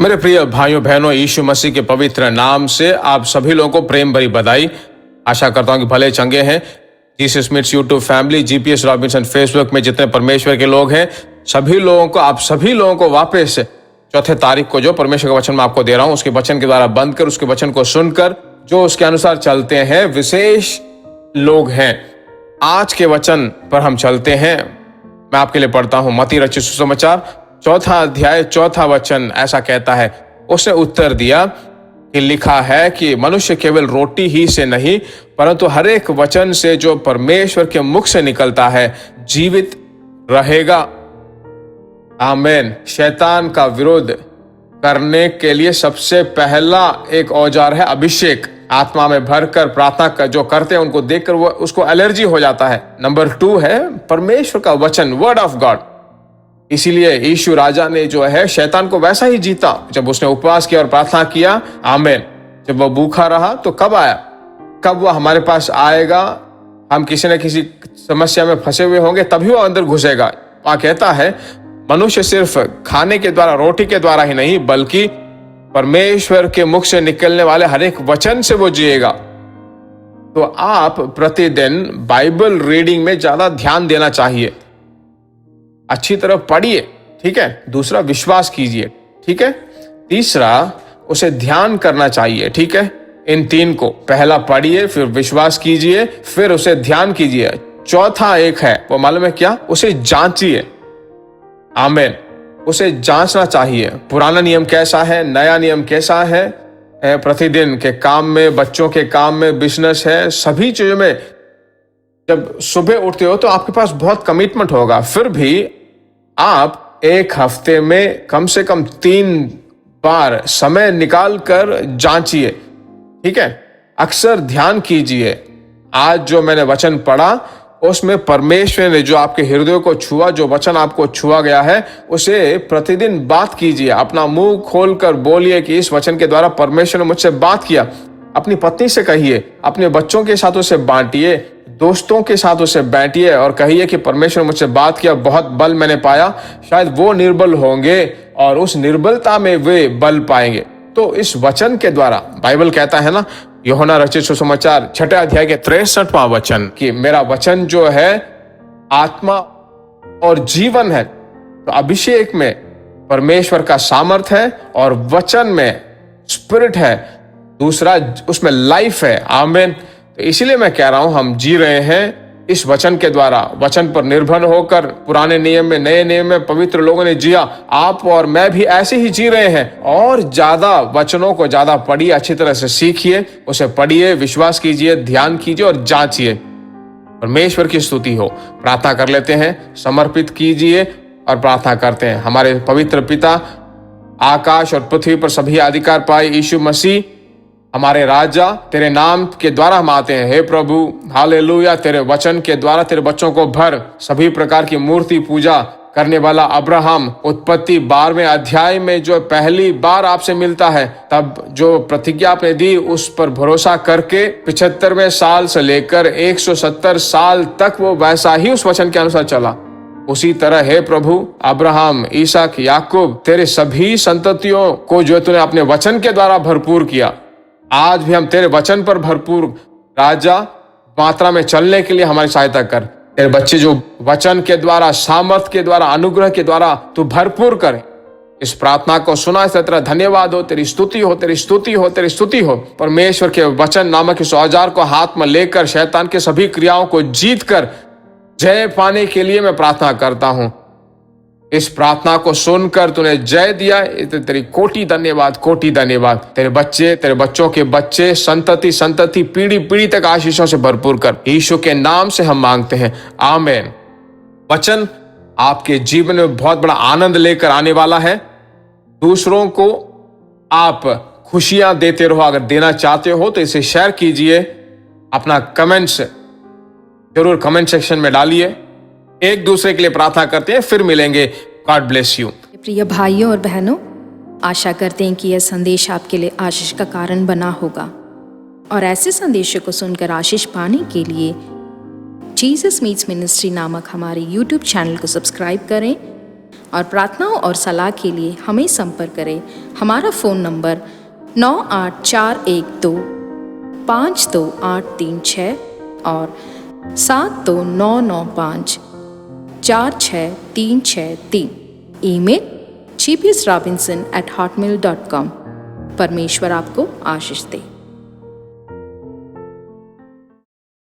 मेरे प्रिय भाइयों बहनों, यीशु मसीह के पवित्र नाम से आप सभी लोगों को प्रेम भरी बधाई। आशा करता हूं कि भले चंगे हैं। Jesus meets YouTube family, GPS Robinson Facebook में जितने परमेश्वर के लोग हैं, सभी लोगों को, आप सभी लोगों को वापस 4 तारीख को जो परमेश्वर का वचन मैं आपको दे रहा हूं, उसके वचन के द्वारा बंद कर, उसके वचन को सुनकर जो उसके अनुसार चलते हैं, विशेष लोग हैं। आज के वचन पर हम चलते हैं। मैं आपके लिए पढ़ता हूं मत्ती रचित सुसमाचार 4 अध्याय 4 वचन ऐसा कहता है। उसने उत्तर दिया कि लिखा है कि मनुष्य केवल रोटी ही से नहीं परंतु हर एक वचन से जो परमेश्वर के मुख से निकलता है जीवित रहेगा। आमीन। शैतान का विरोध करने के लिए सबसे पहला एक औजार है अभिषेक। आत्मा में भरकर प्रार्थना कर जो करते हैं उनको देखकर वो उसको एलर्जी हो जाता है। नंबर 2 है परमेश्वर का वचन, वर्ड ऑफ गॉड। इसीलिए यीशु राजा ने जो है शैतान को वैसा ही जीता जब उसने उपवास किया और प्रार्थना किया। आमीन। जब वो भूखा रहा तो कब आया, कब वो हमारे पास आएगा, हम किसी न किसी समस्या में फंसे हुए होंगे तभी वो अंदर घुसेगा। वहां कहता है मनुष्य सिर्फ खाने के द्वारा, रोटी के द्वारा ही नहीं बल्कि परमेश्वर के मुख से निकलने वाले हर एक वचन से वो जिएगा। तो आप प्रतिदिन बाइबल रीडिंग में ज्यादा ध्यान देना चाहिए। अच्छी तरह पढ़िए, ठीक है। दूसरा, विश्वास कीजिए, ठीक है। तीसरा, उसे ध्यान करना चाहिए, ठीक है। इन 3 को, पहला पढ़िए, फिर विश्वास कीजिए, फिर उसे ध्यान कीजिए। चौथा एक है, वो मालूम है क्या? उसे जांचिए। आमीन। उसे जांचना चाहिए। पुराना नियम कैसा है, नया नियम कैसा है, प्रतिदिन के काम में, बच्चों के काम में, बिजनेस है, सभी चीजों में जब सुबह उठते हो तो आपके पास बहुत कमिटमेंट होगा, फिर भी आप एक हफ्ते में कम से कम 3 बार समय निकाल कर जांचिए, ठीक है। अक्सर ध्यान कीजिए। आज जो मैंने वचन पढ़ा उसमें परमेश्वर ने जो आपके हृदय को छुआ, जो वचन आपको छुआ गया है, उसे प्रतिदिन बात कीजिए। अपना मुंह खोलकर बोलिए कि इस वचन के द्वारा परमेश्वर ने मुझसे बात किया। अपनी पत्नी से कहिए, अपने बच्चों के साथ उसे बांटिए, दोस्तों के साथ उसे बैठिए और कहिए कि परमेश्वर ने मुझसे बात किया, बहुत बल मैंने पाया। शायद वो निर्बल होंगे और उस निर्बलता में वे बल पाएंगे। तो इस वचन के द्वारा, बाइबल कहता है ना, यूहन्ना रचित सुसमाचार 6 अध्याय के 63वां वचन कि मेरा वचन जो है आत्मा और जीवन है। तो अभिषेक में परमेश्वर का सामर्थ है और वचन में स्पिरिट है। दूसरा, उसमें लाइफ है। आमीन। तो इसीलिए मैं कह रहा हूं, हम जी रहे हैं इस वचन के द्वारा। वचन पर निर्भर होकर पुराने नियम में, नए नियम में पवित्र लोगों ने जिया। आप और मैं भी ऐसे ही जी रहे हैं। और ज्यादा वचनों को ज्यादा पढ़िए, अच्छी तरह से सीखिए, उसे पढ़िए, विश्वास कीजिए, ध्यान कीजिए और जांचिए। परमेश्वर की स्तुति हो। प्रार्थना कर लेते हैं, समर्पित कीजिए और प्रार्थना करते हैं। हमारे पवित्र पिता, आकाश और पृथ्वी पर सभी अधिकार पाए यीशु मसीह हमारे राजा, तेरे नाम के द्वारा हम आते हैं। हे प्रभु, हालेलुया। तेरे वचन के द्वारा तेरे बच्चों को भर। सभी प्रकार की मूर्ति पूजा करने वाला अब्राहम उत्पत्ति 12वें अध्याय में जो पहली बार आपसे मिलता है, तब जो प्रतिज्ञा आपने दी उस पर भरोसा करके 75वें साल से लेकर 170 साल तक वो वैसा ही उस वचन के अनुसार चला। उसी तरह हे प्रभु, अब्राहम, इसहाक, याकूब, तेरे सभी संततियों को जो तूने अपने वचन के द्वारा भरपूर किया, आज भी हम तेरे वचन पर भरपूर राजा मात्रा में चलने के लिए हमारी सहायता कर। तेरे बच्चे जो वचन के द्वारा, सामर्थ के द्वारा, अनुग्रह के द्वारा तू भरपूर करे। इस प्रार्थना को सुना, इस तरह धन्यवाद हो। तेरी स्तुति हो, तेरी स्तुति हो, तेरी स्तुति हो। परमेश्वर के वचन नामक इस औजार को हाथ में लेकर शैतान के सभी क्रियाओं को जीत कर जय पाने के लिए मैं प्रार्थना करता हूं। इस प्रार्थना को सुनकर तूने जय दिया, तेरी कोटि धन्यवाद, कोटि धन्यवाद। तेरे बच्चे, तेरे बच्चों के बच्चे, संतति संतति, पीढ़ी पीढ़ी तक आशीषों से भरपूर कर। यीशु के नाम से हम मांगते हैं, आमीन। वचन आपके जीवन में बहुत बड़ा आनंद लेकर आने वाला है। दूसरों को आप खुशियां देते रहो। अगर देना चाहते हो तो इसे शेयर कीजिए। अपना कमेंट्स जरूर कमेंट सेक्शन में डालिए। एक दूसरे के लिए प्रार्थना करते हैं, फिर मिलेंगे। God bless you. प्रिय भाइयों और बहनों, आशा करते हैं कि यह संदेश आपके लिए आशीष का कारण बना होगा और ऐसे संदेशों को सुनकर आशीष पाने के लिए जीसस मीट्स मिनिस्ट्री नामक हमारे YouTube चैनल को सब्सक्राइब करें और प्रार्थनाओं और सलाह के लिए हमें संपर्क करें। हमारा फ़ोन नंबर 9841252836 और 7299546363। Email gpsrobinson@hotmail.com। परमेश्वर आपको आशीष दे।